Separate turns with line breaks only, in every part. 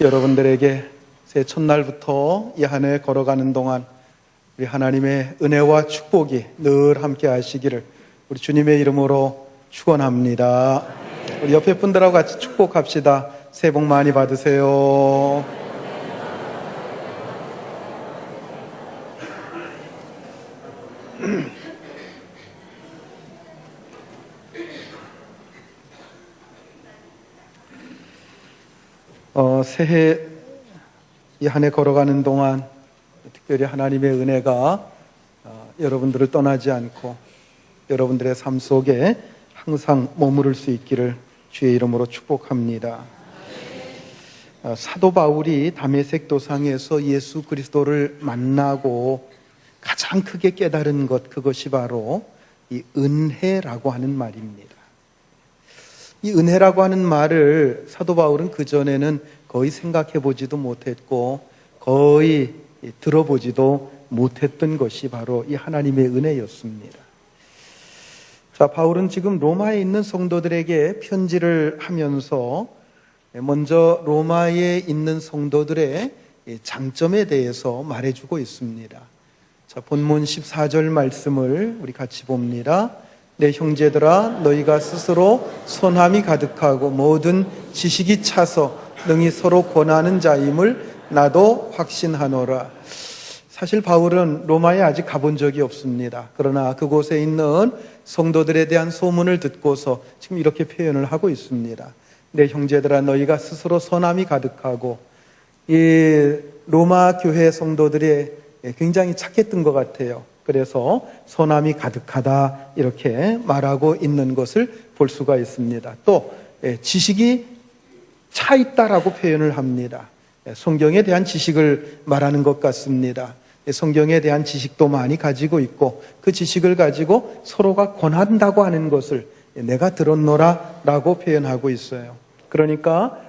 여러분들에게 새해 첫날부터 이 한 해 걸어가는 동안 우리 하나님의 은혜와 축복이 늘 함께 하시기를 우리 주님의 이름으로 축원합니다. 우리 옆에 분들하고 같이 축복합시다. 새해 복 많이 받으세요. 새해 이 한 해 걸어가는 동안 특별히 하나님의 은혜가 여러분들을 떠나지 않고 여러분들의 삶 속에 항상 머무를 수 있기를 주의 이름으로 축복합니다. 사도 바울이 다메섹 도상에서 예수 그리스도를 만나고 가장 크게 깨달은 것, 그것이 바로 이 은혜라고 하는 말입니다. 이 은혜라고 하는 말을 사도 바울은 그전에는 거의 생각해 보지도 못했고 거의 들어보지도 못했던 것이 바로 이 하나님의 은혜였습니다. 자, 바울은 지금 로마에 있는 성도들에게 편지를 하면서 먼저 로마에 있는 성도들의 장점에 대해서 말해주고 있습니다. 자, 본문 14절 말씀을 우리 같이 봅니다. 내 형제들아, 너희가 스스로 선함이 가득하고 모든 지식이 차서 능히 서로 권하는 자임을 나도 확신하노라. 사실 바울은 로마에 아직 가본 적이 없습니다. 그러나 그곳에 있는 성도들에 대한 소문을 듣고서 지금 이렇게 표현을 하고 있습니다. 내 형제들아, 너희가 스스로 선함이 가득하고, 이 로마 교회 성도들이 굉장히 착했던 것 같아요. 그래서 선함이 가득하다 이렇게 말하고 있는 것을 볼 수가 있습니다. 또 지식이 차 있다라고 표현을 합니다. 성경에 대한 지식을 말하는 것 같습니다. 성경에 대한 지식도 많이 가지고 있고 그 지식을 가지고 서로가 권한다고 하는 것을 내가 들었노라 라고 표현하고 있어요. 그러니까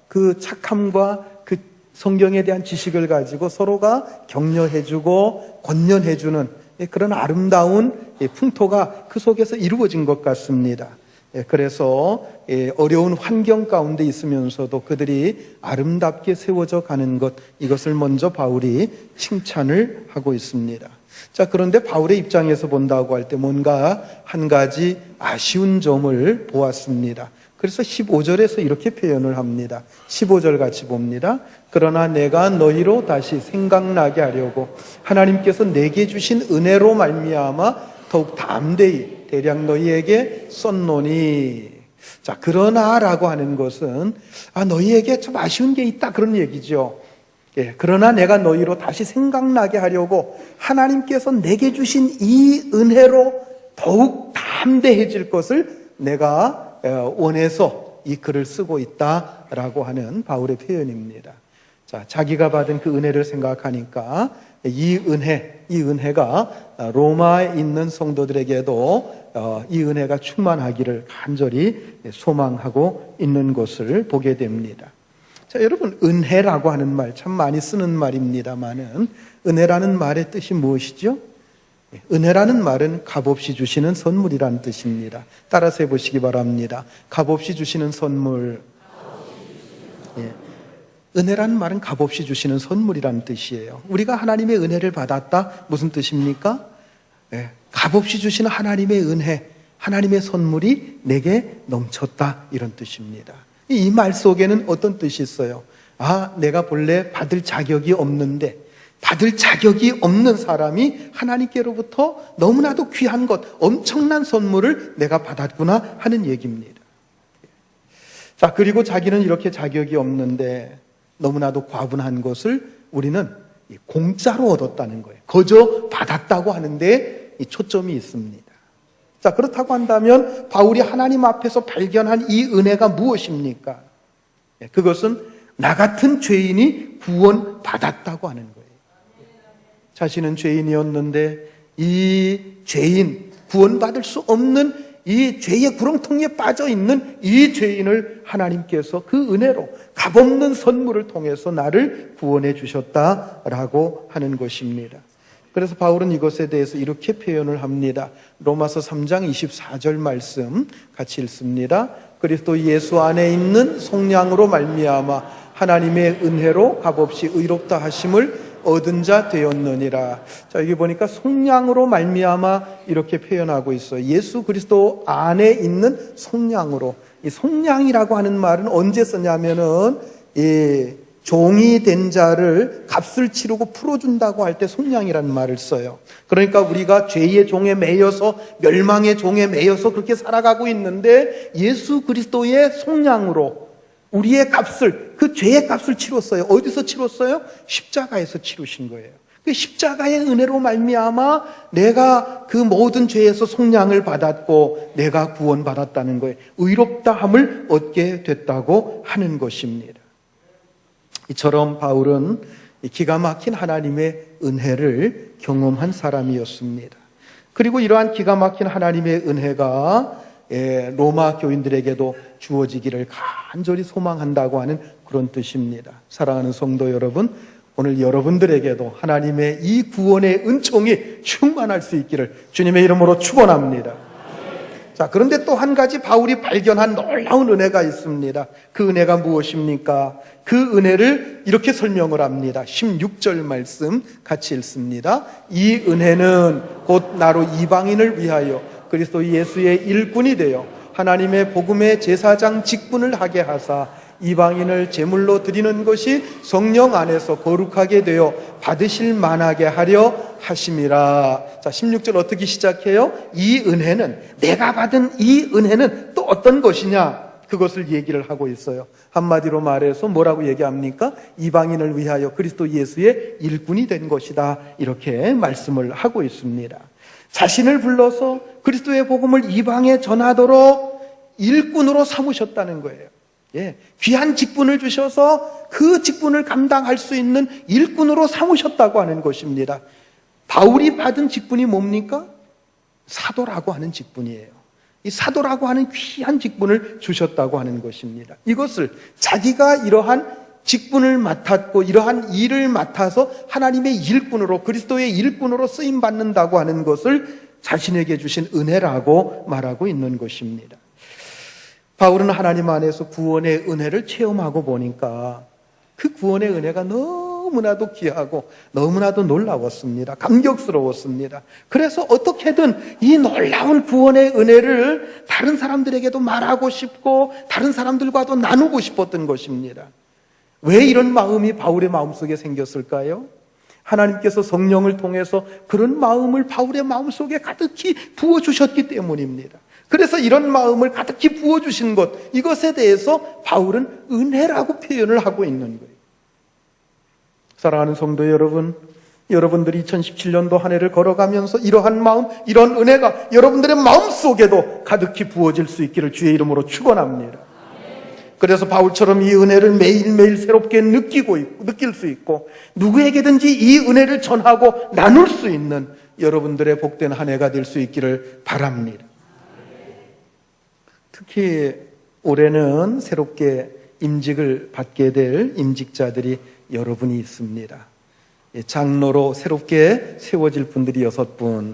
그 착함과 그 성경에 대한 지식을 가지고 서로가 격려해주고 권면해주는 그런 아름다운 풍토가 그 속에서 이루어진 것 같습니다. 그래서 어려운 환경 가운데 있으면서도 그들이 아름답게 세워져 가는 것, 이것을 먼저 바울이 칭찬을 하고 있습니다. 자, 그런데 바울의 입장에서 본다고 할 때 뭔가 한 가지 아쉬운 점을 보았습니다. 그래서 15절에서 이렇게 표현을 합니다. 15절 같이 봅니다. 그러나 내가 너희로 다시 생각나게 하려고 하나님께서 내게 주신 은혜로 말미암아 더욱 담대히 대략 너희에게 썼노니. 자, 그러나라고 하는 것은 너희에게 좀 아쉬운 게 있다 그런 얘기죠. 그러나 내가 너희로 다시 생각나게 하려고 하나님께서 내게 주신 이 은혜로 더욱 담대해질 것을 내가 원해서 이 글을 쓰고 있다라고 하는 바울의 표현입니다. 자, 자기가 받은 그 은혜를 생각하니까 이 은혜가 로마에 있는 성도들에게도 이 은혜가 충만하기를 간절히 소망하고 있는 것을 보게 됩니다. 자, 여러분, 은혜라고 하는 말 참 많이 쓰는 말입니다만은 은혜라는 말의 뜻이 무엇이죠? 은혜라는 말은 값없이 주시는 선물이라는 뜻입니다. 따라서 해보시기 바랍니다. 값없이 주시는 선물. 은혜라는 말은 값없이 주시는 선물이라는 뜻이에요. 우리가 하나님의 은혜를 받았다, 무슨 뜻입니까? 값없이 주시는 하나님의 은혜, 하나님의 선물이 내게 넘쳤다, 이런 뜻입니다. 이 말 속에는 어떤 뜻이 있어요? 내가 본래 받을 자격이 없는데 받을 자격이 없는 사람이 하나님께로부터 너무나도 귀한 것, 엄청난 선물을 내가 받았구나 하는 얘기입니다. 자, 그리고 자기는 이렇게 자격이 없는데 너무나도 과분한 것을 우리는 공짜로 얻었다는 거예요. 거저 받았다고 하는데 이 초점이 있습니다. 자, 그렇다고 한다면 바울이 하나님 앞에서 발견한 이 은혜가 무엇입니까? 그것은 나 같은 죄인이 구원받았다고 하는 거예요. 자신은 죄인이었는데 이 죄인, 구원받을 수 없는 이 죄의 구렁텅이에 빠져있는 이 죄인을 하나님께서 그 은혜로 값없는 선물을 통해서 나를 구원해 주셨다라고 하는 것입니다. 그래서 바울은 이것에 대해서 이렇게 표현을 합니다. 로마서 3장 24절 말씀 같이 읽습니다. 그리스도 예수 안에 있는 속량으로 말미암아 하나님의 은혜로 값없이 의롭다 하심을 얻은 자 되었느니라. 자, 여기 보니까 속량으로 말미암아 이렇게 표현하고 있어요. 예수 그리스도 안에 있는 속량으로. 이 속량이라고 하는 말은 언제 쓰냐면은 종이 된 자를 값을 치르고 풀어준다고 할 때 속량이라는 말을 써요. 그러니까 우리가 죄의 종에 매여서, 멸망의 종에 매여서 그렇게 살아가고 있는데 예수 그리스도의 속량으로 우리의 값을, 그 죄의 값을 치렀어요. 어디서 치렀어요? 십자가에서 치르신 거예요. 그 십자가의 은혜로 말미암아 내가 그 모든 죄에서 속량을 받았고 내가 구원받았다는 거예요. 의롭다함을 얻게 됐다고 하는 것입니다. 이처럼 바울은 기가 막힌 하나님의 은혜를 경험한 사람이었습니다. 그리고 이러한 기가 막힌 하나님의 은혜가 로마 교인들에게도 주어지기를 간절히 소망한다고 하는 그런 뜻입니다. 사랑하는 성도 여러분, 오늘 여러분들에게도 하나님의 이 구원의 은총이 충만할 수 있기를 주님의 이름으로 축원합니다. 자, 그런데 또 한 가지 바울이 발견한 놀라운 은혜가 있습니다. 그 은혜가 무엇입니까? 그 은혜를 이렇게 설명을 합니다. 16절 말씀 같이 읽습니다. 이 은혜는 곧 나로 이방인을 위하여 그리스도 예수의 일꾼이 되어 하나님의 복음의 제사장 직분을 하게 하사 이방인을 제물로 드리는 것이 성령 안에서 거룩하게 되어 받으실 만하게 하려 하심이라. 자, 16절 어떻게 시작해요? 이 은혜는, 내가 받은 이 은혜는 또 어떤 것이냐? 그것을 얘기를 하고 있어요. 한마디로 말해서 뭐라고 얘기합니까? 이방인을 위하여 그리스도 예수의 일꾼이 된 것이다. 이렇게 말씀을 하고 있습니다. 자신을 불러서 그리스도의 복음을 이방에 전하도록 일꾼으로 삼으셨다는 거예요. 귀한 직분을 주셔서 그 직분을 감당할 수 있는 일꾼으로 삼으셨다고 하는 것입니다. 바울이 받은 직분이 뭡니까? 사도라고 하는 직분이에요. 이 사도라고 하는 귀한 직분을 주셨다고 하는 것입니다. 이것을 자기가 이러한 직분을 맡았고 이러한 일을 맡아서 하나님의 일꾼으로, 그리스도의 일꾼으로 쓰임받는다고 하는 것을 자신에게 주신 은혜라고 말하고 있는 것입니다. 바울은 하나님 안에서 구원의 은혜를 체험하고 보니까 그 구원의 은혜가 너무나도 귀하고 너무나도 놀라웠습니다. 감격스러웠습니다. 그래서 어떻게든 이 놀라운 구원의 은혜를 다른 사람들에게도 말하고 싶고 다른 사람들과도 나누고 싶었던 것입니다. 왜 이런 마음이 바울의 마음속에 생겼을까요? 하나님께서 성령을 통해서 그런 마음을 바울의 마음속에 가득히 부어주셨기 때문입니다. 그래서 이런 마음을 가득히 부어주신 것, 이것에 대해서 바울은 은혜라고 표현을 하고 있는 거예요. 사랑하는 성도 여러분, 여러분들이 2017년도 한 해를 걸어가면서 이러한 마음, 이런 은혜가 여러분들의 마음속에도 가득히 부어질 수 있기를 주의 이름으로 축원합니다. 그래서 바울처럼 이 은혜를 매일매일 새롭게 느낄 수 있고 누구에게든지 이 은혜를 전하고 나눌 수 있는 여러분들의 복된 한 해가 될 수 있기를 바랍니다. 특히 올해는 새롭게 임직을 받게 될 임직자들이 여러분이 있습니다. 장로로 새롭게 세워질 분들이 6분,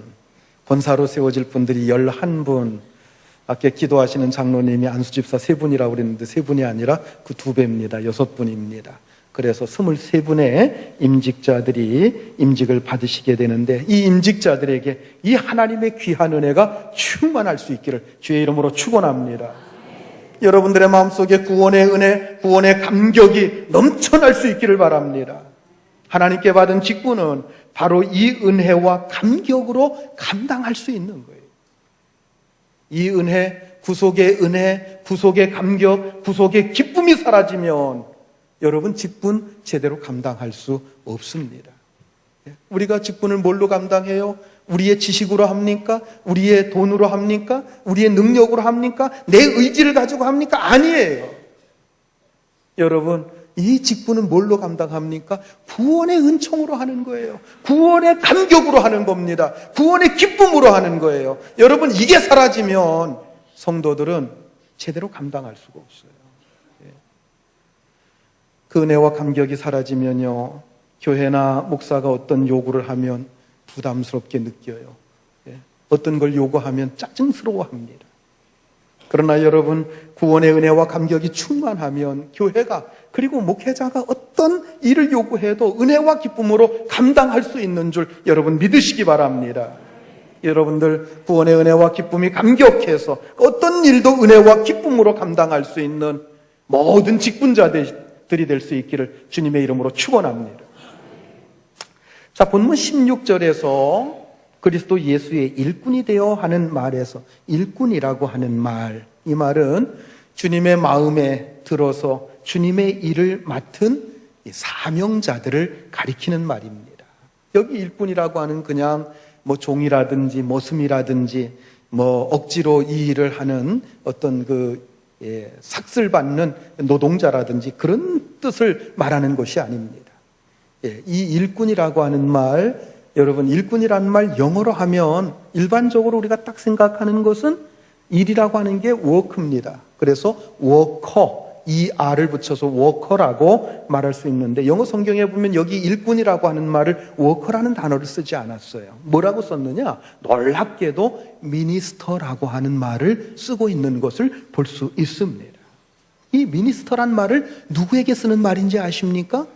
권사로 세워질 분들이 11분, 아까 기도하시는 장로님이 안수집사 3분이라고 그랬는데 3분이 아니라 그 2배입니다. 6분입니다. 그래서 23분의 임직자들이 임직을 받으시게 되는데 이 임직자들에게 이 하나님의 귀한 은혜가 충만할 수 있기를 주의 이름으로 축원합니다. 여러분들의 마음속에 구원의 은혜, 구원의 감격이 넘쳐날 수 있기를 바랍니다. 하나님께 받은 직분은 바로 이 은혜와 감격으로 감당할 수 있는 거예요. 이 은혜, 구속의 감격, 구속의 기쁨이 사라지면 여러분 직분 제대로 감당할 수 없습니다. 우리가 직분을 뭘로 감당해요? 우리의 지식으로 합니까? 우리의 돈으로 합니까? 우리의 능력으로 합니까? 내 의지를 가지고 합니까? 아니에요. 여러분, 이 직분은 뭘로 감당합니까? 구원의 은총으로 하는 거예요. 구원의 감격으로 하는 겁니다. 구원의 기쁨으로 하는 거예요. 여러분, 이게 사라지면 성도들은 제대로 감당할 수가 없어요. 그 은혜와 감격이 사라지면요, 교회나 목사가 어떤 요구를 하면 부담스럽게 느껴요. 어떤 걸 요구하면 짜증스러워합니다. 그러나 여러분, 구원의 은혜와 감격이 충만하면 교회가 그리고 목회자가 어떤 일을 요구해도 은혜와 기쁨으로 감당할 수 있는 줄 여러분 믿으시기 바랍니다. 여러분들 구원의 은혜와 기쁨이 감격해서 어떤 일도 은혜와 기쁨으로 감당할 수 있는 모든 직분자들이 될 수 있기를 주님의 이름으로 축원합니다. 자, 본문 16절에서 그리스도 예수의 일꾼이 되어 하는 말에서 일꾼이라고 하는 말, 이 말은 주님의 마음에 들어서 주님의 일을 맡은 사명자들을 가리키는 말입니다. 여기 일꾼이라고 하는 그냥 종이라든지 모슴이라든지 억지로 이 일을 하는 어떤 삭슬 받는 노동자라든지 그런 뜻을 말하는 것이 아닙니다. 이 일꾼이라고 하는 말, 여러분, 일꾼이라는 말 영어로 하면 일반적으로 우리가 딱 생각하는 것은 일이라고 하는 게 워크입니다. 그래서 워커, ER을 붙여서 워커라고 말할 수 있는데, 영어 성경에 보면 여기 일꾼이라고 하는 말을 워커라는 단어를 쓰지 않았어요. 뭐라고 썼느냐? 놀랍게도 미니스터라고 하는 말을 쓰고 있는 것을 볼 수 있습니다. 이 미니스터란 말을 누구에게 쓰는 말인지 아십니까?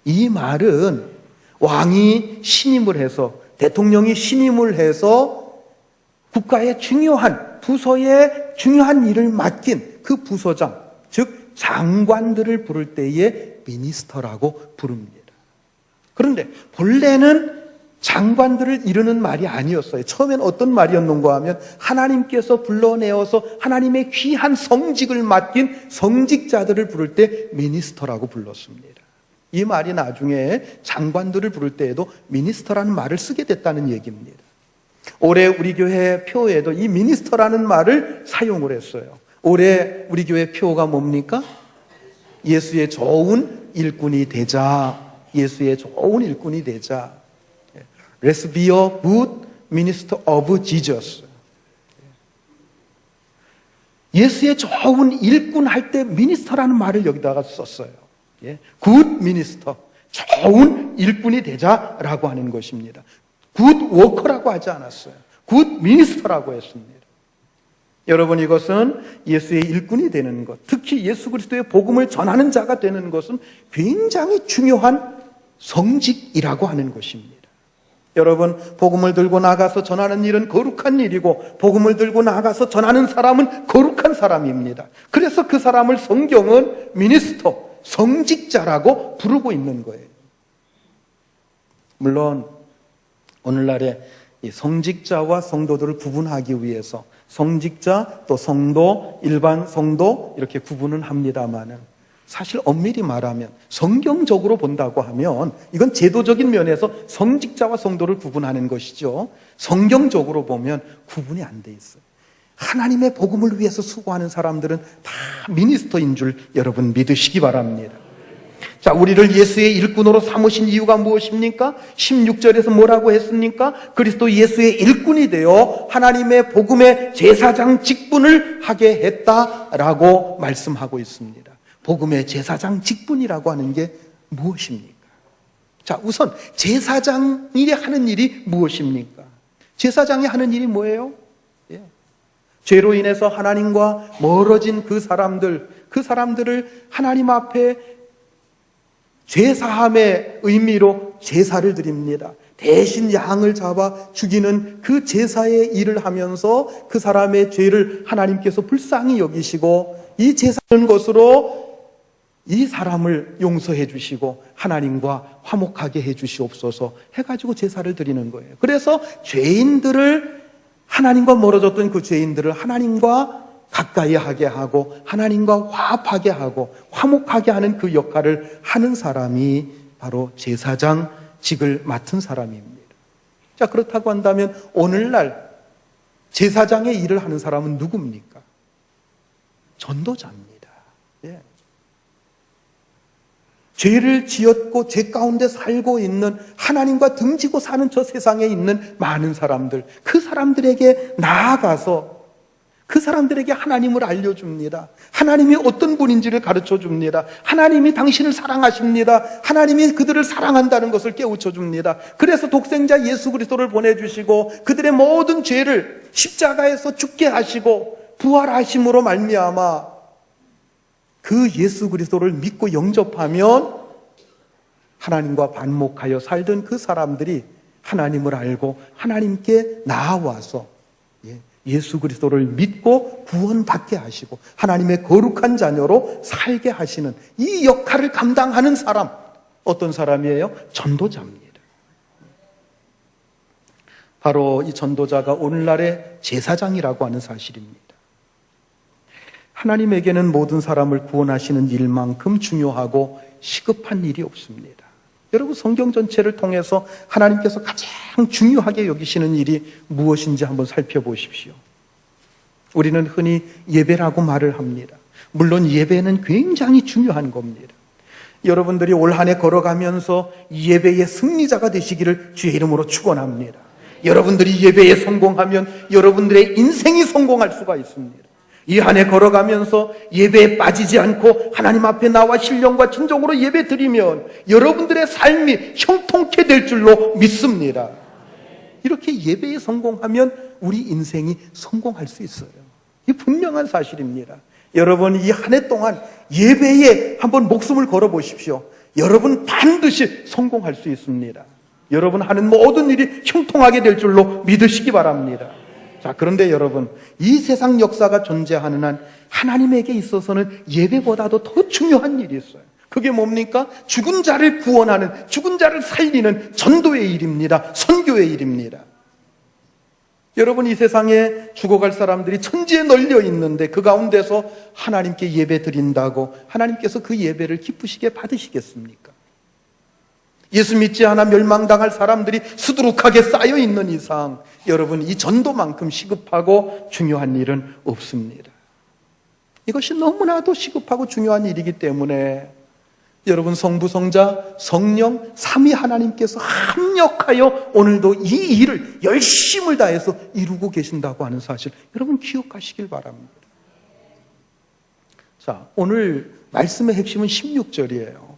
이 말은 왕이 신임을 해서, 대통령이 신임을 해서 국가의 중요한 부서에 중요한 일을 맡긴 그 부서장, 즉 장관들을 부를 때에 미니스터라고 부릅니다. 그런데 본래는 장관들을 이르는 말이 아니었어요. 처음엔 어떤 말이었는가 하면 하나님께서 불러내어서 하나님의 귀한 성직을 맡긴 성직자들을 부를 때 미니스터라고 불렀습니다. 이 말이 나중에 장관들을 부를 때에도 미니스터라는 말을 쓰게 됐다는 얘기입니다. 올해 우리 교회 표에도 이 미니스터라는 말을 사용을 했어요. 올해 우리 교회 표가 뭡니까? 예수의 좋은 일꾼이 되자. 예수의 좋은 일꾼이 되자. Let's be a good minister of Jesus. 예수의 좋은 일꾼 할 때 미니스터라는 말을 여기다가 썼어요. good minister, 좋은 일꾼이 되자라고 하는 것입니다. good worker라고 하지 않았어요. good minister라고 했습니다. 여러분, 이것은 예수의 일꾼이 되는 것, 특히 예수 그리스도의 복음을 전하는 자가 되는 것은 굉장히 중요한 성직이라고 하는 것입니다. 여러분, 복음을 들고 나가서 전하는 일은 거룩한 일이고 복음을 들고 나가서 전하는 사람은 거룩한 사람입니다. 그래서 그 사람을 성경은 미니스터, 성직자라고 부르고 있는 거예요. 물론 오늘날에 이 성직자와 성도들을 구분하기 위해서 성직자 또 성도, 일반 성도 이렇게 구분은 합니다만은 사실 엄밀히 말하면 성경적으로 본다고 하면 이건 제도적인 면에서 성직자와 성도를 구분하는 것이죠. 성경적으로 보면 구분이 안 돼 있어요. 하나님의 복음을 위해서 수고하는 사람들은 다 미니스터인 줄 여러분 믿으시기 바랍니다. 자, 우리를 예수의 일꾼으로 삼으신 이유가 무엇입니까? 16절에서 뭐라고 했습니까? 그리스도 예수의 일꾼이 되어 하나님의 복음의 제사장 직분을 하게 했다라고 말씀하고 있습니다. 복음의 제사장 직분이라고 하는 게 무엇입니까? 자, 우선 제사장이 하는 일이 무엇입니까? 제사장이 하는 일이 뭐예요? 죄로 인해서 하나님과 멀어진 그 사람들을 하나님 앞에 죄사함의 의미로 제사를 드립니다. 대신 양을 잡아 죽이는 그 제사의 일을 하면서 그 사람의 죄를 하나님께서 불쌍히 여기시고 이 제사는 것으로 이 사람을 용서해 주시고 하나님과 화목하게 해 주시옵소서 해가지고 제사를 드리는 거예요. 그래서 죄인들을, 하나님과 멀어졌던 그 죄인들을 하나님과 가까이 하게 하고 하나님과 화합하게 하고 화목하게 하는 그 역할을 하는 사람이 바로 제사장직을 맡은 사람입니다. 자, 그렇다고 한다면 오늘날 제사장의 일을 하는 사람은 누굽니까? 전도자입니다. 예. 죄를 지었고 죄 가운데 살고 있는, 하나님과 등지고 사는 저 세상에 있는 많은 사람들, 그 사람들에게 나아가서 그 사람들에게 하나님을 알려줍니다. 하나님이 어떤 분인지를 가르쳐줍니다. 하나님이 당신을 사랑하십니다. 하나님이 그들을 사랑한다는 것을 깨우쳐줍니다. 그래서 독생자 예수 그리스도를 보내주시고 그들의 모든 죄를 십자가에서 죽게 하시고 부활하심으로 말미암아 그 예수 그리스도를 믿고 영접하면 하나님과 반목하여 살던 그 사람들이 하나님을 알고 하나님께 나아와서 예수 그리스도를 믿고 구원받게 하시고 하나님의 거룩한 자녀로 살게 하시는 이 역할을 감당하는 사람, 어떤 사람이에요? 전도자입니다. 바로 이 전도자가 오늘날의 제사장이라고 하는 사실입니다. 하나님에게는 모든 사람을 구원하시는 일만큼 중요하고 시급한 일이 없습니다. 여러분, 성경 전체를 통해서 하나님께서 가장 중요하게 여기시는 일이 무엇인지 한번 살펴보십시오. 우리는 흔히 예배라고 말을 합니다. 물론 예배는 굉장히 중요한 겁니다. 여러분들이 올 한 해 걸어가면서 예배의 승리자가 되시기를 주의 이름으로 축원합니다. 여러분들이 예배에 성공하면 여러분들의 인생이 성공할 수가 있습니다. 이 한 해 걸어가면서 예배에 빠지지 않고 하나님 앞에 나와 신령과 진정으로 예배 드리면 여러분들의 삶이 형통케 될 줄로 믿습니다. 이렇게 예배에 성공하면 우리 인생이 성공할 수 있어요. 이 분명한 사실입니다. 여러분, 이 한 해 동안 예배에 한번 목숨을 걸어 보십시오. 여러분 반드시 성공할 수 있습니다. 여러분 하는 모든 일이 형통하게 될 줄로 믿으시기 바랍니다. 자, 그런데 여러분, 이 세상 역사가 존재하는 한 하나님에게 있어서는 예배보다도 더 중요한 일이 있어요. 그게 뭡니까? 죽은 자를 구원하는, 죽은 자를 살리는 전도의 일입니다. 선교의 일입니다. 여러분, 이 세상에 죽어갈 사람들이 천지에 널려 있는데 그 가운데서 하나님께 예배 드린다고 하나님께서 그 예배를 기쁘시게 받으시겠습니까? 예수 믿지 않아 멸망당할 사람들이 수두룩하게 쌓여 있는 이상 여러분, 이 전도만큼 시급하고 중요한 일은 없습니다. 이것이 너무나도 시급하고 중요한 일이기 때문에 여러분, 성부, 성자, 성령 삼위 하나님께서 합력하여 오늘도 이 일을 열심을 다해서 이루고 계신다고 하는 사실 여러분 기억하시길 바랍니다. 자, 오늘 말씀의 핵심은 16절이에요.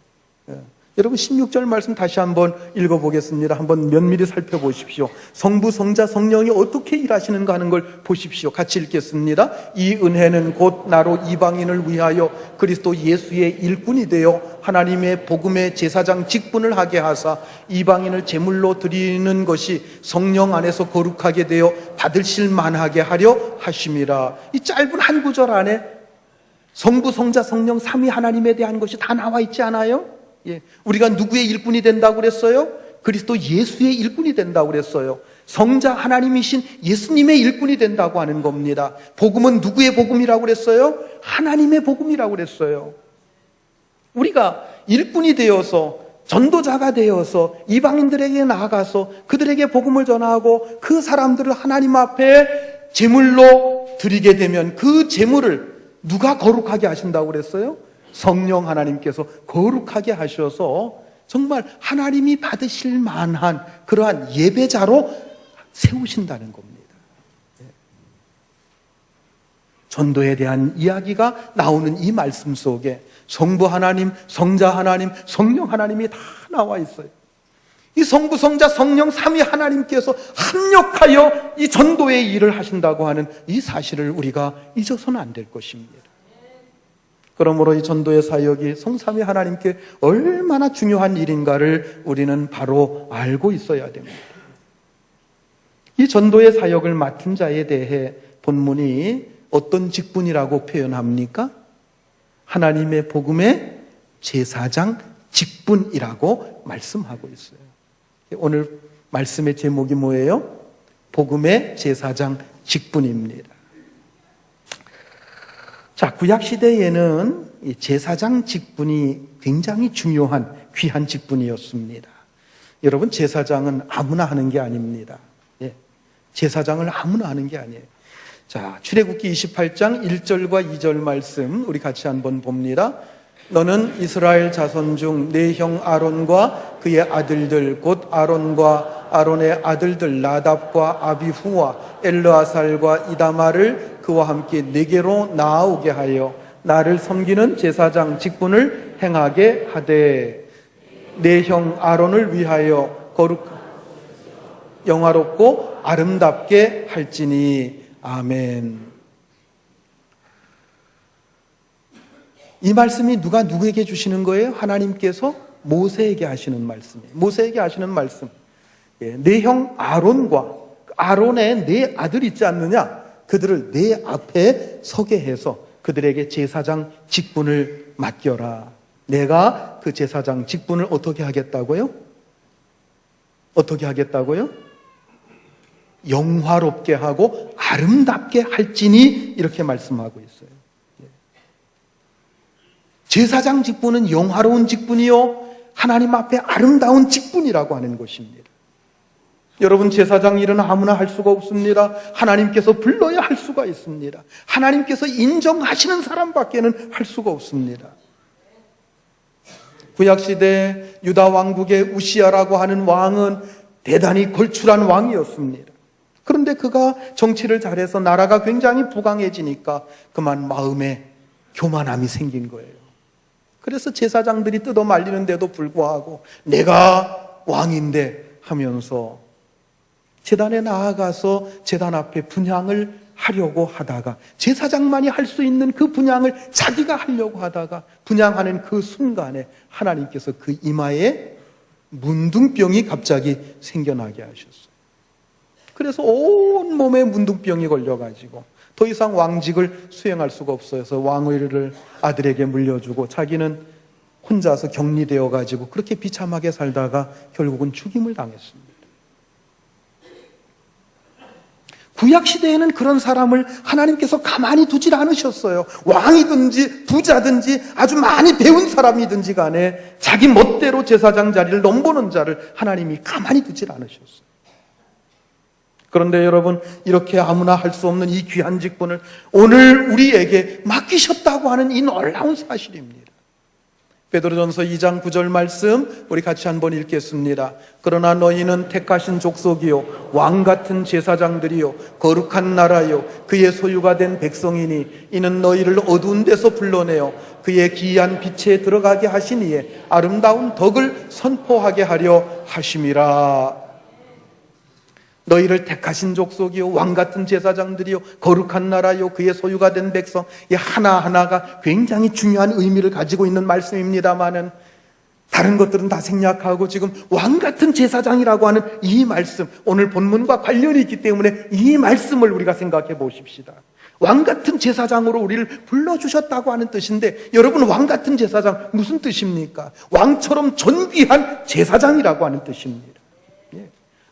여러분, 16절 말씀 다시 한번 읽어보겠습니다. 한번 면밀히 살펴보십시오. 성부, 성자, 성령이 어떻게 일하시는가 하는 걸 보십시오. 같이 읽겠습니다. 이 은혜는 곧 나로 이방인을 위하여 그리스도 예수의 일꾼이 되어 하나님의 복음의 제사장 직분을 하게 하사 이방인을 제물로 드리는 것이 성령 안에서 거룩하게 되어 받으실 만하게 하려 하심이라. 이 짧은 한 구절 안에 성부, 성자, 성령 삼위 하나님에 대한 것이 다 나와 있지 않아요? 우리가 누구의 일꾼이 된다고 그랬어요? 그리스도 예수의 일꾼이 된다고 그랬어요. 성자 하나님이신 예수님의 일꾼이 된다고 하는 겁니다. 복음은 누구의 복음이라고 그랬어요? 하나님의 복음이라고 그랬어요. 우리가 일꾼이 되어서 전도자가 되어서 이방인들에게 나아가서 그들에게 복음을 전하고 그 사람들을 하나님 앞에 제물로 드리게 되면 그 제물을 누가 거룩하게 하신다고 그랬어요? 성령 하나님께서 거룩하게 하셔서 정말 하나님이 받으실 만한 그러한 예배자로 세우신다는 겁니다. 전도에 대한 이야기가 나오는 이 말씀 속에 성부 하나님, 성자 하나님, 성령 하나님이 다 나와 있어요. 이 성부, 성자, 성령 삼위 하나님께서 합력하여 이 전도의 일을 하신다고 하는 이 사실을 우리가 잊어서는 안 될 것입니다. 그러므로 이 전도의 사역이 성삼위 하나님께 얼마나 중요한 일인가를 우리는 바로 알고 있어야 됩니다. 이 전도의 사역을 맡은 자에 대해 본문이 어떤 직분이라고 표현합니까? 하나님의 복음의 제사장 직분이라고 말씀하고 있어요. 오늘 말씀의 제목이 뭐예요? 복음의 제사장 직분입니다. 자, 구약시대에는 이 제사장 직분이 굉장히 중요한 귀한 직분이었습니다. 여러분, 제사장은 아무나 하는 게 아닙니다. 제사장을 아무나 하는 게 아니에요. 자, 출애굽기 28장 1절과 2절 말씀 우리 같이 한번 봅니다. 너는 이스라엘 자손 중 내 형 아론과 그의 아들들 곧 아론과 아론의 아들들 나답과 아비후와 엘르아살과 이다마를 그와 함께 내게로 나아오게 하여 나를 섬기는 제사장 직분을 행하게 하되 내 형 아론을 위하여 영화롭고 아름답게 할지니. 아멘. 이 말씀이 누가 누구에게 주시는 거예요? 하나님께서 모세에게 하시는 말씀이에요. 모세에게 하시는 말씀. 내 형 아론과 아론의 네 아들 있지 않느냐? 그들을 내 앞에 서게 해서 그들에게 제사장 직분을 맡겨라. 내가 그 제사장 직분을 어떻게 하겠다고요? 어떻게 하겠다고요? 영화롭게 하고 아름답게 할지니 이렇게 말씀하고 있어요. 제사장 직분은 영화로운 직분이요 하나님 앞에 아름다운 직분이라고 하는 것입니다. 여러분, 제사장 일은 아무나 할 수가 없습니다. 하나님께서 불러야 할 수가 있습니다. 하나님께서 인정하시는 사람밖에는 할 수가 없습니다. 구약시대 유다 왕국의 우시아라고 하는 왕은 대단히 걸출한 왕이었습니다. 그런데 그가 정치를 잘해서 나라가 굉장히 부강해지니까 그만 마음에 교만함이 생긴 거예요. 그래서 제사장들이 뜯어 말리는데도 불구하고 내가 왕인데 하면서 제단에 나아가서 제단 앞에 분향을 하려고 하다가 제사장만이 할 수 있는 그 분향을 자기가 하려고 하다가 분향하는 그 순간에 하나님께서 그 이마에 문둥병이 갑자기 생겨나게 하셨어요. 그래서 온 몸에 문둥병이 걸려가지고 더 이상 왕직을 수행할 수가 없어서 왕위를 아들에게 물려주고 자기는 혼자서 격리되어 가지고 그렇게 비참하게 살다가 결국은 죽임을 당했습니다. 구약시대에는 그런 사람을 하나님께서 가만히 두질 않으셨어요. 왕이든지 부자든지 아주 많이 배운 사람이든지 간에 자기 멋대로 제사장 자리를 넘보는 자를 하나님이 가만히 두질 않으셨어요. 그런데 여러분, 이렇게 아무나 할 수 없는 이 귀한 직분을 오늘 우리에게 맡기셨다고 하는 이 놀라운 사실입니다. 베드로전서 2장 9절 말씀 우리 같이 한번 읽겠습니다. 그러나 너희는 택하신 족속이요 왕같은 제사장들이요 거룩한 나라요 그의 소유가 된 백성이니 이는 너희를 어두운 데서 불러내어 그의 기이한 빛에 들어가게 하시니에 아름다운 덕을 선포하게 하려 하심이라. 너희를 택하신 족속이요 왕같은 제사장들이요 거룩한 나라요 그의 소유가 된 백성, 이 하나하나가 굉장히 중요한 의미를 가지고 있는 말씀입니다마는 다른 것들은 다 생략하고 지금 왕같은 제사장이라고 하는 이 말씀, 오늘 본문과 관련이 있기 때문에 이 말씀을 우리가 생각해 보십시다. 왕같은 제사장으로 우리를 불러주셨다고 하는 뜻인데, 여러분, 왕같은 제사장 무슨 뜻입니까? 왕처럼 존귀한 제사장이라고 하는 뜻입니다.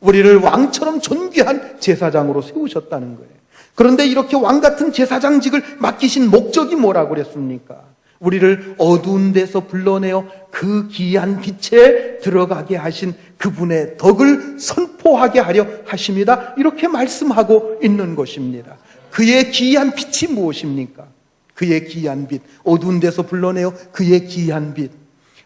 우리를 왕처럼 존귀한 제사장으로 세우셨다는 거예요. 그런데 이렇게 왕같은 제사장직을 맡기신 목적이 뭐라고 그랬습니까? 우리를 어두운 데서 불러내어 그 귀한 빛에 들어가게 하신 그분의 덕을 선포하게 하려 하십니다. 이렇게 말씀하고 있는 것입니다. 그의 귀한 빛이 무엇입니까? 그의 귀한 빛, 어두운 데서 불러내어 그의 귀한 빛,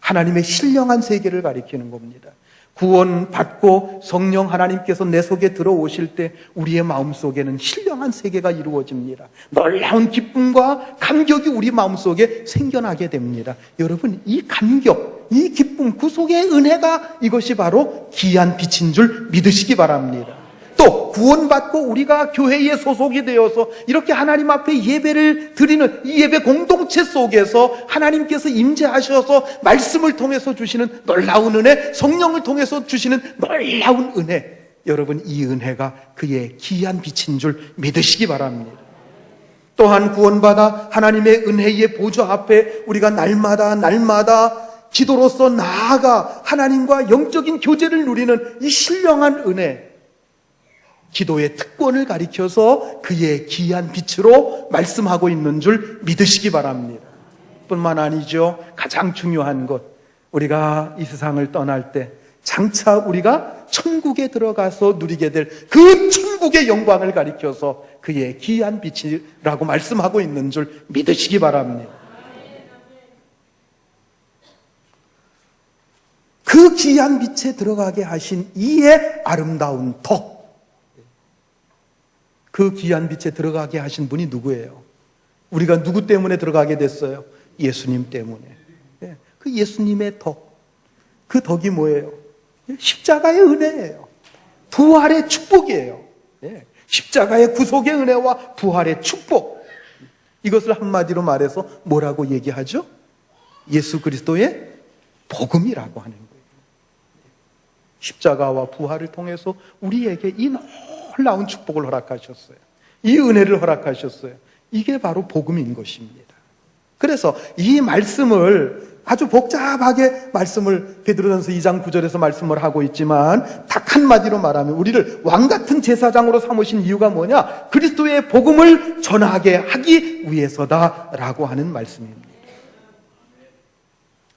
하나님의 신령한 세계를 가리키는 겁니다. 구원받고 성령 하나님께서 내 속에 들어오실 때 우리의 마음속에는 신령한 세계가 이루어집니다. 놀라운 기쁨과 감격이 우리 마음속에 생겨나게 됩니다. 여러분, 이 감격, 이 기쁨, 구속의 은혜가 이것이 바로 귀한 빛인 줄 믿으시기 바랍니다. 또 구원받고 우리가 교회에 소속이 되어서 이렇게 하나님 앞에 예배를 드리는 이 예배 공동체 속에서 하나님께서 임재하셔서 말씀을 통해서 주시는 놀라운 은혜, 성령을 통해서 주시는 놀라운 은혜, 여러분, 이 은혜가 그의 귀한 빛인 줄 믿으시기 바랍니다. 또한 구원받아 하나님의 은혜의 보좌 앞에 우리가 날마다 기도로서 나아가 하나님과 영적인 교제를 누리는 이 신령한 은혜, 기도의 특권을 가리켜서 그의 귀한 빛으로 말씀하고 있는 줄 믿으시기 바랍니다. 뿐만 아니죠, 가장 중요한 것, 우리가 이 세상을 떠날 때 장차 우리가 천국에 들어가서 누리게 될 그 천국의 영광을 가리켜서 그의 귀한 빛이라고 말씀하고 있는 줄 믿으시기 바랍니다. 그 귀한 빛에 들어가게 하신 이의 아름다운 덕, 그 귀한 빛에 들어가게 하신 분이 누구예요? 우리가 누구 때문에 들어가게 됐어요? 예수님 때문에. 그 예수님의 덕, 그 덕이 뭐예요? 십자가의 은혜예요. 부활의 축복이에요. 십자가의 구속의 은혜와 부활의 축복, 이것을 한마디로 말해서 뭐라고 얘기하죠? 예수 그리스도의 복음이라고 하는 거예요. 십자가와 부활을 통해서 우리에게 이 놀라운 축복을 허락하셨어요. 이 은혜를 허락하셨어요. 이게 바로 복음인 것입니다. 그래서 이 말씀을 아주 복잡하게 말씀을 베드로전서 2장 9절에서 말씀을 하고 있지만 딱 한마디로 말하면 우리를 왕같은 제사장으로 삼으신 이유가 뭐냐? 그리스도의 복음을 전하게 하기 위해서다라고 하는 말씀입니다.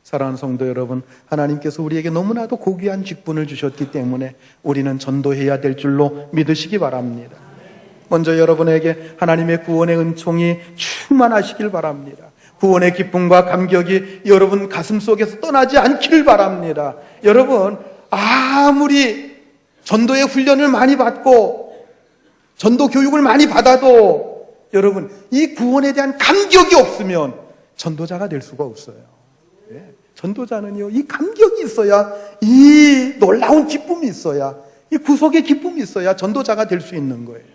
사랑하는 성도 여러분, 하나님께서 우리에게 너무나도 고귀한 직분을 주셨기 때문에 우리는 전도해야 될 줄로 믿으시기 바랍니다. 먼저 여러분에게 하나님의 구원의 은총이 충만하시길 바랍니다. 구원의 기쁨과 감격이 여러분 가슴 속에서 떠나지 않기를 바랍니다. 여러분, 아무리 전도의 훈련을 많이 받고 전도 교육을 많이 받아도 여러분, 이 구원에 대한 감격이 없으면 전도자가 될 수가 없어요. 전도자는요, 이 감격이 있어야, 이 놀라운 기쁨이 있어야, 이 구속의 기쁨이 있어야 전도자가 될 수 있는 거예요.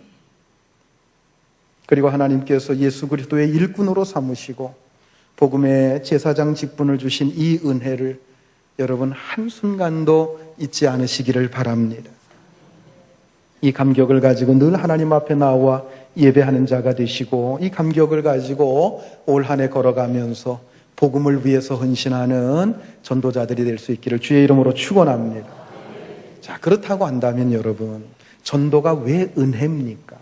그리고 하나님께서 예수 그리스도의 일꾼으로 삼으시고 복음의 제사장 직분을 주신 이 은혜를 여러분 한순간도 잊지 않으시기를 바랍니다. 이 감격을 가지고 늘 하나님 앞에 나와 예배하는 자가 되시고 이 감격을 가지고 올 한 해 걸어가면서 복음을 위해서 헌신하는 전도자들이 될 수 있기를 주의 이름으로 축원합니다. 자, 그렇다고 한다면 여러분, 전도가 왜 은혜입니까?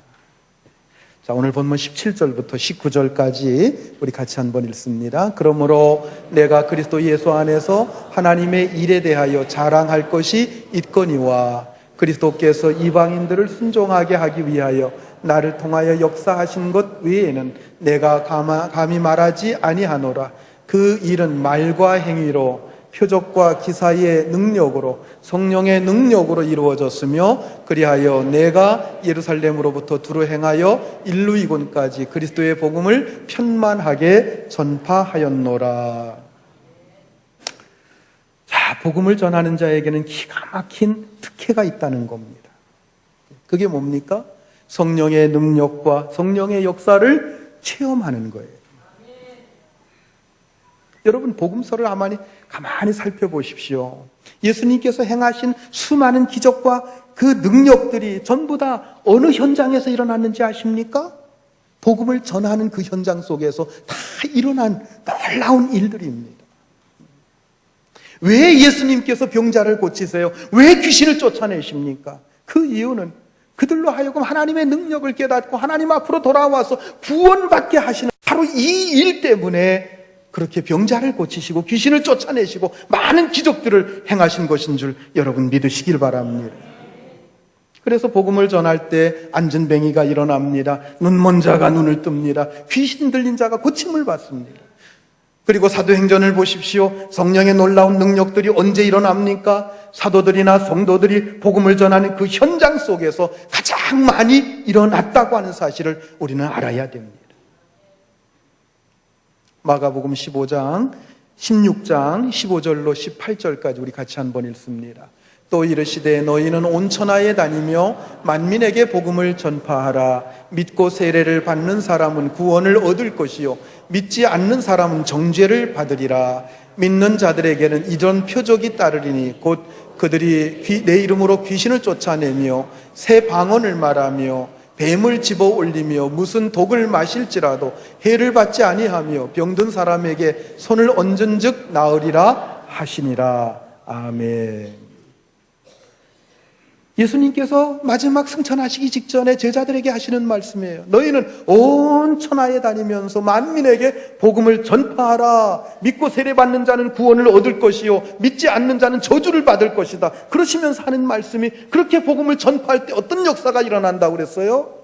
자, 오늘 본문 17절부터 19절까지 우리 같이 한번 읽습니다. 그러므로 내가 그리스도 예수 안에서 하나님의 일에 대하여 자랑할 것이 있거니와 그리스도께서 이방인들을 순종하게 하기 위하여 나를 통하여 역사하신 것 외에는 내가 감히 말하지 아니하노라. 그 일은 말과 행위로 표적과 기사의 능력으로 성령의 능력으로 이루어졌으며 그리하여 내가 예루살렘으로부터 두루 행하여 일루이곤까지 그리스도의 복음을 편만하게 전파하였노라. 자, 복음을 전하는 자에게는 기가 막힌 특혜가 있다는 겁니다. 그게 뭡니까? 성령의 능력과 성령의 역사를 체험하는 거예요. 여러분, 복음서를 가만히 살펴보십시오. 예수님께서 행하신 수많은 기적과 그 능력들이 전부 다 어느 현장에서 일어났는지 아십니까? 복음을 전하는 그 현장 속에서 다 일어난 놀라운 일들입니다. 왜 예수님께서 병자를 고치세요? 왜 귀신을 쫓아내십니까? 그 이유는 그들로 하여금 하나님의 능력을 깨닫고 하나님 앞으로 돌아와서 구원받게 하시는 바로 이 일 때문에 그렇게 병자를 고치시고 귀신을 쫓아내시고 많은 기적들을 행하신 것인 줄 여러분 믿으시길 바랍니다. 그래서 복음을 전할 때 안진뱅이가 일어납니다. 눈먼 자가 눈을 뜹니다. 귀신 들린 자가 고침을 받습니다. 그리고 사도행전을 보십시오. 성령의 놀라운 능력들이 언제 일어납니까? 사도들이나 성도들이 복음을 전하는 그 현장 속에서 가장 많이 일어났다고 하는 사실을 우리는 알아야 됩니다. 마가복음 15장, 16장 15절로 18절까지 우리 같이 한번 읽습니다. 또 이르시되 너희는 온 천하에 다니며 만민에게 복음을 전파하라. 믿고 세례를 받는 사람은 구원을 얻을 것이요 믿지 않는 사람은 정죄를 받으리라. 믿는 자들에게는 이런 표적이 따르리니 곧 그들이 내 이름으로 귀신을 쫓아내며 새 방언을 말하며 뱀을 집어 올리며 무슨 독을 마실지라도 해를 받지 아니하며 병든 사람에게 손을 얹은즉 나으리라 하시니라. 아멘. 예수님께서 마지막 승천하시기 직전에 제자들에게 하시는 말씀이에요. 너희는 온 천하에 다니면서 만민에게 복음을 전파하라. 믿고 세례받는 자는 구원을 얻을 것이요 믿지 않는 자는 저주를 받을 것이다. 그러시면서 하는 말씀이, 그렇게 복음을 전파할 때 어떤 역사가 일어난다고 그랬어요?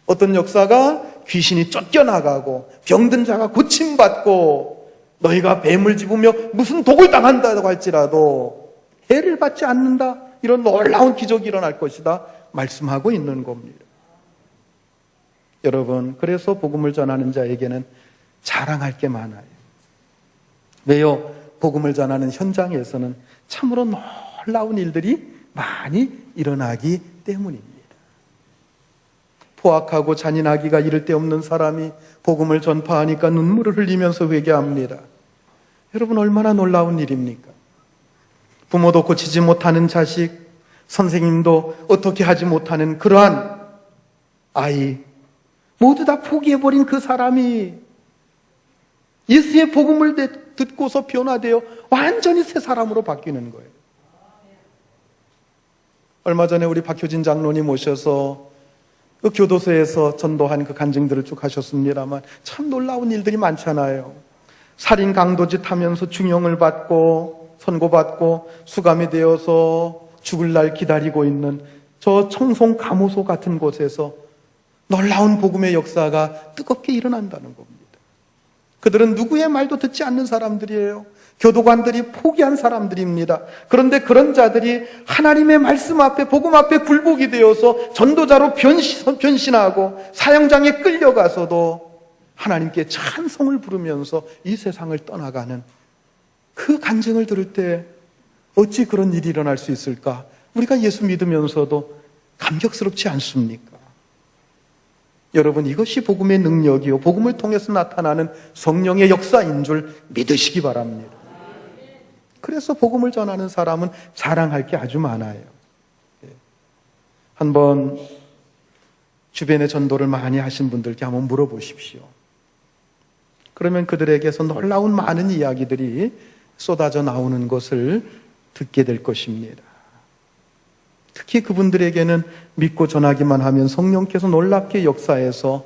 어떤 역사가? 귀신이 쫓겨나가고 병든 자가 고침받고 너희가 뱀을 집으며 무슨 독을 당한다고 할지라도 해를 받지 않는다. 이런 놀라운 기적이 일어날 것이다 말씀하고 있는 겁니다. 여러분, 그래서 복음을 전하는 자에게는 자랑할 게 많아요. 왜요? 복음을 전하는 현장에서는 참으로 놀라운 일들이 많이 일어나기 때문입니다. 포악하고 잔인하기가 이를 데 없는 사람이 복음을 전파하니까 눈물을 흘리면서 회개합니다. 여러분, 얼마나 놀라운 일입니까? 부모도 고치지 못하는 자식, 선생님도 어떻게 하지 못하는 그러한 아이, 모두 다 포기해버린 그 사람이 예수의 복음을 듣고서 변화되어 완전히 새 사람으로 바뀌는 거예요. 얼마 전에 우리 박효진 장로님 오셔서 그 교도소에서 전도한 그 간증들을 쭉 하셨습니다만 참 놀라운 일들이 많잖아요. 살인 강도짓 하면서 중형을 받고 선고받고 수감이 되어서 죽을 날 기다리고 있는 저 청송 감호소 같은 곳에서 놀라운 복음의 역사가 뜨겁게 일어난다는 겁니다. 그들은 누구의 말도 듣지 않는 사람들이에요. 교도관들이 포기한 사람들입니다. 그런데 그런 자들이 하나님의 말씀 앞에, 복음 앞에 굴복이 되어서 전도자로 변신하고 사형장에 끌려가서도 하나님께 찬송을 부르면서 이 세상을 떠나가는 그 간증을 들을 때 어찌 그런 일이 일어날 수 있을까? 우리가 예수 믿으면서도 감격스럽지 않습니까? 여러분, 이것이 복음의 능력이요, 복음을 통해서 나타나는 성령의 역사인 줄 믿으시기 바랍니다. 그래서 복음을 전하는 사람은 자랑할 게 아주 많아요. 한번 주변에 전도를 많이 하신 분들께 한번 물어보십시오. 그러면 그들에게서 놀라운 많은 이야기들이 쏟아져 나오는 것을 듣게 될 것입니다. 특히 그분들에게는 믿고 전하기만 하면 성령께서 놀랍게 역사해서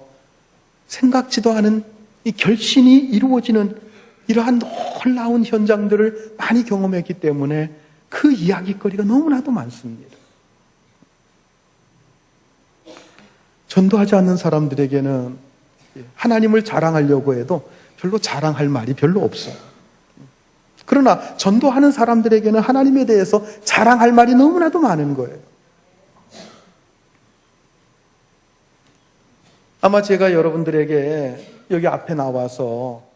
생각지도 않은 이 결신이 이루어지는 이러한 놀라운 현장들을 많이 경험했기 때문에 그 이야기거리가 너무나도 많습니다. 전도하지 않는 사람들에게는 하나님을 자랑하려고 해도 별로 자랑할 말이 별로 없어요. 그러나 전도하는 사람들에게는 하나님에 대해서 자랑할 말이 너무나도 많은 거예요. 아마 제가 여러분들에게 여기 앞에 나와서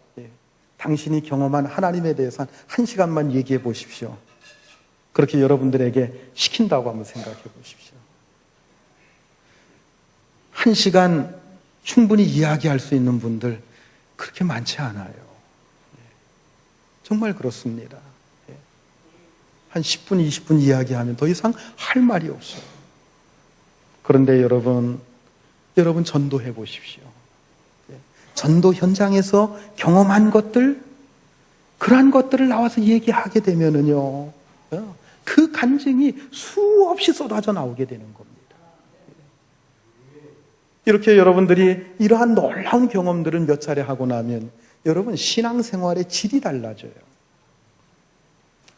당신이 경험한 하나님에 대해서 한 시간만 얘기해 보십시오. 그렇게 여러분들에게 시킨다고 한번 생각해 보십시오. 한 시간 충분히 이야기할 수 있는 분들 그렇게 많지 않아요. 정말 그렇습니다. 한 10분, 20분 이야기하면 더 이상 할 말이 없어요. 그런데 여러분 전도해 보십시오. 전도 현장에서 경험한 것들, 그러한 것들을 나와서 얘기하게 되면은요, 그 간증이 수없이 쏟아져 나오게 되는 겁니다. 이렇게 여러분들이 이러한 놀라운 경험들을 몇 차례 하고 나면 여러분 신앙생활의 질이 달라져요.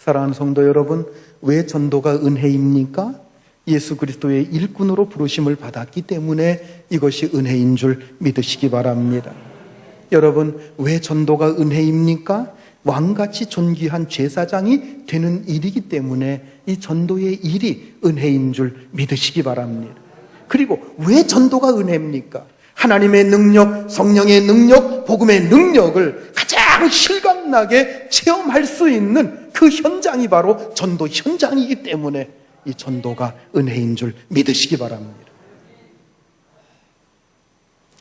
사랑하는 성도 여러분, 왜 전도가 은혜입니까? 예수 그리스도의 일꾼으로 부르심을 받았기 때문에 이것이 은혜인 줄 믿으시기 바랍니다. 여러분, 왜 전도가 은혜입니까? 왕같이 존귀한 제사장이 되는 일이기 때문에 이 전도의 일이 은혜인 줄 믿으시기 바랍니다. 그리고 왜 전도가 은혜입니까? 하나님의 능력, 성령의 능력, 복음의 능력을 가장 실감나게 체험할 수 있는 그 현장이 바로 전도 현장이기 때문에 이 전도가 은혜인 줄 믿으시기 바랍니다.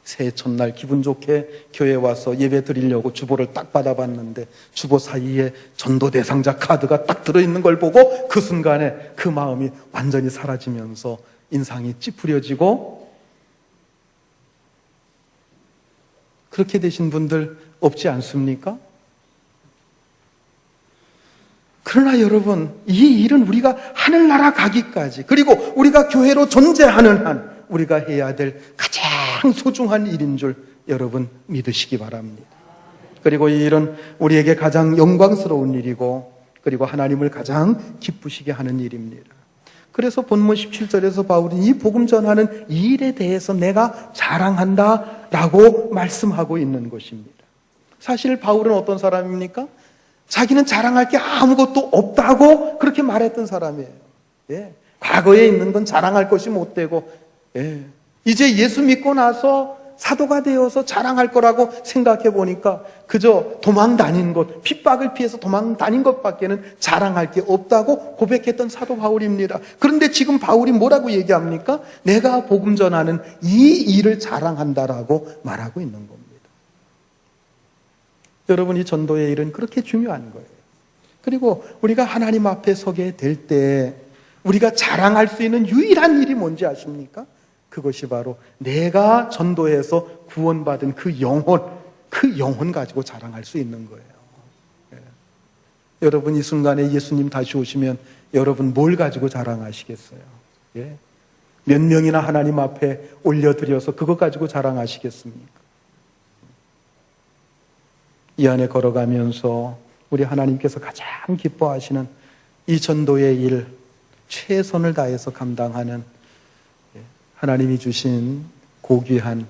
새해 첫날 기분 좋게 교회에 와서 예배 드리려고 주보를 딱 받아봤는데 주보 사이에 전도 대상자 카드가 딱 들어있는 걸 보고 그 순간에 그 마음이 완전히 사라지면서 인상이 찌푸려지고, 그렇게 되신 분들 없지 않습니까? 그러나 여러분, 이 일은 우리가 하늘나라 가기까지, 그리고 우리가 교회로 존재하는 한 우리가 해야 될 가장 소중한 일인 줄 여러분 믿으시기 바랍니다. 그리고 이 일은 우리에게 가장 영광스러운 일이고, 그리고 하나님을 가장 기쁘시게 하는 일입니다. 그래서 본문 17절에서 바울은 이 복음 전하는 이 일에 대해서 내가 자랑한다 라고 말씀하고 있는 것입니다. 사실 바울은 어떤 사람입니까? 자기는 자랑할 게 아무것도 없다고 그렇게 말했던 사람이에요. 과거에 있는 건 자랑할 것이 못 되고, 이제 예수 믿고 나서 사도가 되어서 자랑할 거라고 생각해 보니까 그저 도망 다닌 것, 핍박을 피해서 도망 다닌 것밖에는 자랑할 게 없다고 고백했던 사도 바울입니다. 그런데 지금 바울이 뭐라고 얘기합니까? 내가 복음 전하는 이 일을 자랑한다라고 말하고 있는 겁니다. 여러분, 이 전도의 일은 그렇게 중요한 거예요. 그리고 우리가 하나님 앞에 서게 될 때 우리가 자랑할 수 있는 유일한 일이 뭔지 아십니까? 그것이 바로 내가 전도해서 구원받은 그 영혼 가지고 자랑할 수 있는 거예요. 예. 여러분, 이 순간에 예수님 다시 오시면 여러분 뭘 가지고 자랑하시겠어요? 예. 몇 명이나 하나님 앞에 올려드려서 그것 가지고 자랑하시겠습니까? 이 안에 걸어가면서 우리 하나님께서 가장 기뻐하시는 이 전도의 일, 최선을 다해서 감당하는 하나님이 주신 고귀한,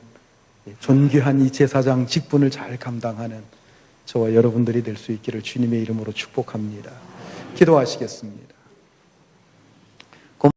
존귀한 이 제사장 직분을 잘 감당하는 저와 여러분들이 될 수 있기를 주님의 이름으로 축복합니다. 기도하시겠습니다.